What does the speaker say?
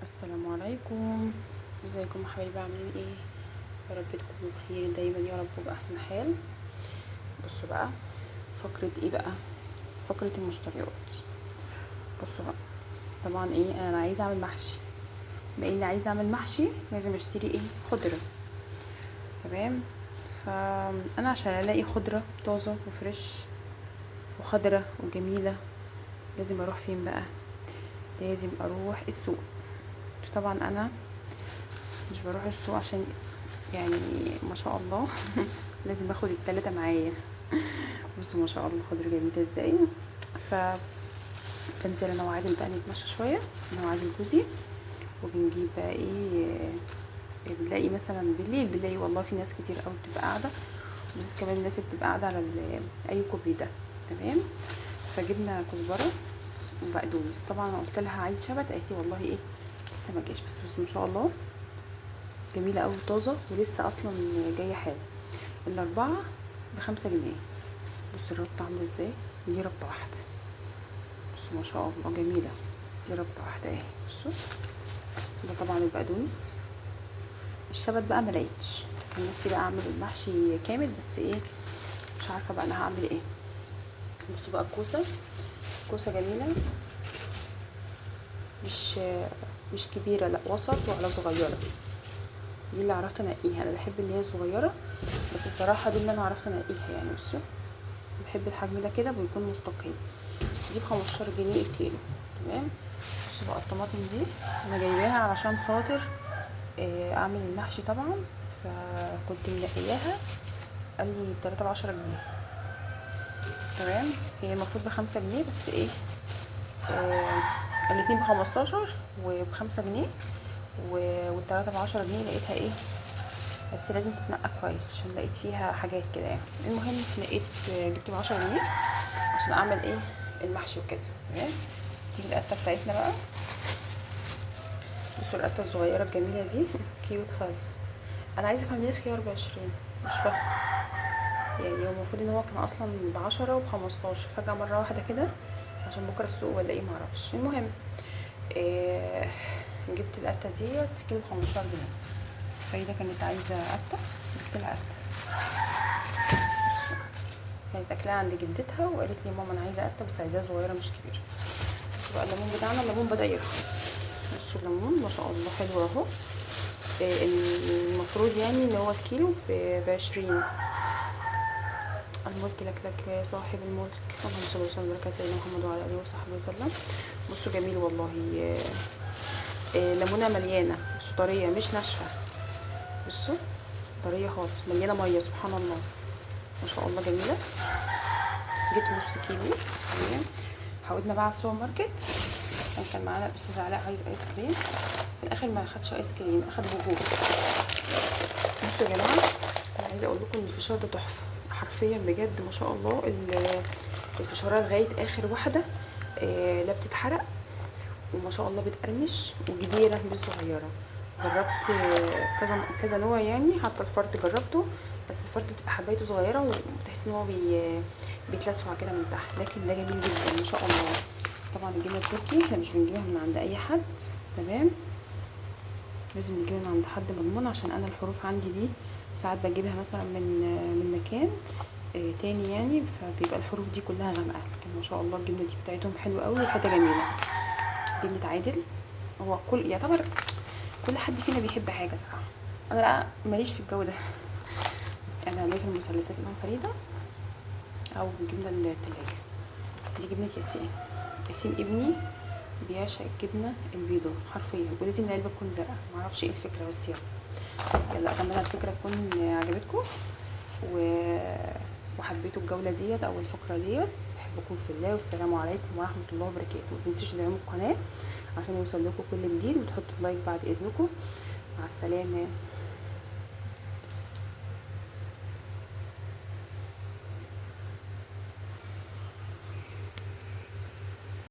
السلام عليكم. ازيكم يا حبايبي، عاملين ايه؟ يا رب تكونوا بخير دايما يا رب وبأحسن حال. بصوا بقى، فقرة ايه بقى؟ فقرة المشتريات. بصوا بقى، طبعا ايه، انا عايزه اعمل محشي. بما اني عايزه اعمل محشي لازم اشتري ايه؟ خضره. تمام. فانا عشان الاقي خضره طازه وفريش وخضره وجميله لازم اروح فين بقى؟ لازم اروح السوق. طبعا انا مش بروح السوق عشان يعني ما شاء الله لازم اخد التلاتة معايا. بصوا ما شاء الله خضرة جميلة ازاي. ف بنزل انا وعادل بقى نتمشى شوية، انا وعادل جوزي، وبنجيب بقى ايه. بنلاقي مثلا بالليل بنلاقي والله في ناس كتير قوي بتبقى قاعدة، وبالذات كمان الناس اللي بتبقى قاعدة على اي كوبري ده. تمام. فجبنا كزبرة وبقدونس. طبعا انا قلت لها عايز شبت، قالت لي والله ايه لسه ما جاش، بس ما شاء الله جميلة قوي طازة ولسه اصلا جاية حالا. الاربعة ب5 جنيه. بصوا الربطة عاملة ازاي، دي ربطة واحدة. بصوا ما شاء الله جميلة، دي ربطة واحدة اهي. بصوا ده طبعا البقدونس. الشبت بقى ملقتش، كان نفسي بقى اعمل المحشي كامل بس ايه مش عارفة بقى انا هعمل ايه. بصوا بقى الكوسة، كوسة جميلة، مش مش كبيرة، لا وسط وعلى صغيرة. دي اللي عرفت انقيها، انا بحب اللي هي صغيرة، بس الصراحة دي اللي انا عرفت انقيها يعني. بصوا بحب الحجم ده كده ويكون مستقيم. دي ب15 جنيه الكيلو. تمام. بصوا بقى الطماطم دي انا جايباها علشان خاطر اعمل المحشي طبعا، فكنت منقياها. قال لي 3 ب10 جنيه. تمام. هي المفروض ب5 جنيه بس ايه، آه الاتنين ب15 وب5 جنيه، والتلاتة ب10 جنيه لقيتها ايه، بس لازم تتنقى كويس عشان لقيت فيها حاجات كده يعني. المهم لقيت جبت ب10 جنيه عشان اعمل ايه المحشي وكده. تمام. دي القطه بتاعتنا بقى. بصوا القطه الصغيره الجميله دي كيوت خالص. انا عايزه افهم ليه الخيار ب20، مش فاهمه. يعني هو المفروض ان هو كان اصلا ب10 وب15 فجاه مره واحده كده عشان بكره السوق ولا ايه معرفش. المهم إيه، جبت القطه ديت كيلو ب15 جنيه. فايده كانت عايزه قطه، جبت لها قطه. كانت اكلها عند جدتها وقالت لي ماما انا عايزه قطه بس عايزاها صغيره مش كبيره. بقى الليمون بتاعنا، الليمون بدا يرخص. بصوا الليمون ما شاء الله حلو اهو. المفروض يعني ان هو الكيلو ب20. الملك لك لك يا صاحب الملك، اللهم صل وسلم وبارك على سيدنا محمد وعلى اله وصحبه وسلم. بصوا جميل والله. ليمونه مليانه، بصوا طريه مش ناشفه. بصوا طريه خالص، مليانه ميه سبحان الله. ما شاء الله جميله. جبت نص كيلو. تمام. حاولنا بقى على السوبر ماركت، كان معانا الاستاذ علاء عايز ايس كريم، في الاخر ما اخدش ايس كريم، اخد بوجو. بصوا يا جماعه، انا عايزه اقول لكم ان الفشار ده تحفه حرفيا بجد ما شاء الله. الفشاره لغايه اخر واحده لا بتتحرق، وما شاء الله بتقرمش وكبيره مش صغيره. جربت كذا كذا نوع يعني، حتى الفرد جربته، بس الفرد بتبقى حبايته صغيره وبتحس ان هو بيتلسع كده من تحت، لكن ده جميل جدا ما شاء الله. طبعا الجبنه التركي احنا مش بنجيبها من عند اي حد. تمام. لازم نجيبها من عند حد مضمون، عشان انا الحروف عندي دي ساعات بجيبها مثلا من مكان تاني يعني، فبيبقى الحروف دي كلها غامقه. لكن ما شاء الله الجبنه دي بتاعتهم حلوه قوي وحته جميله. جبنه عادل، هو كل يعتبر كل حد فينا بيحب حاجه صراحه. انا لا ماليش في الجو ده، انا ليا في المثلثات الامام فريده او جبنه التلاجة. دي جبنه ياسين. ياسين ابني بيعشق الجبنه البيضاء حرفيا، ولازم العلبه تكون زرقاء. معرفش ايه الفكره بس يلا اتمنى الفكره تكون عجبتكم وحبيتوا الجوله ديت او الفقره ديت. بحبكم في الله، والسلام عليكم ورحمه الله وبركاته. ما تنسوش تدعموا القناه عشان يوصل لكم كل جديد، وتحطوا لايك بعد اذنكم. مع السلامه.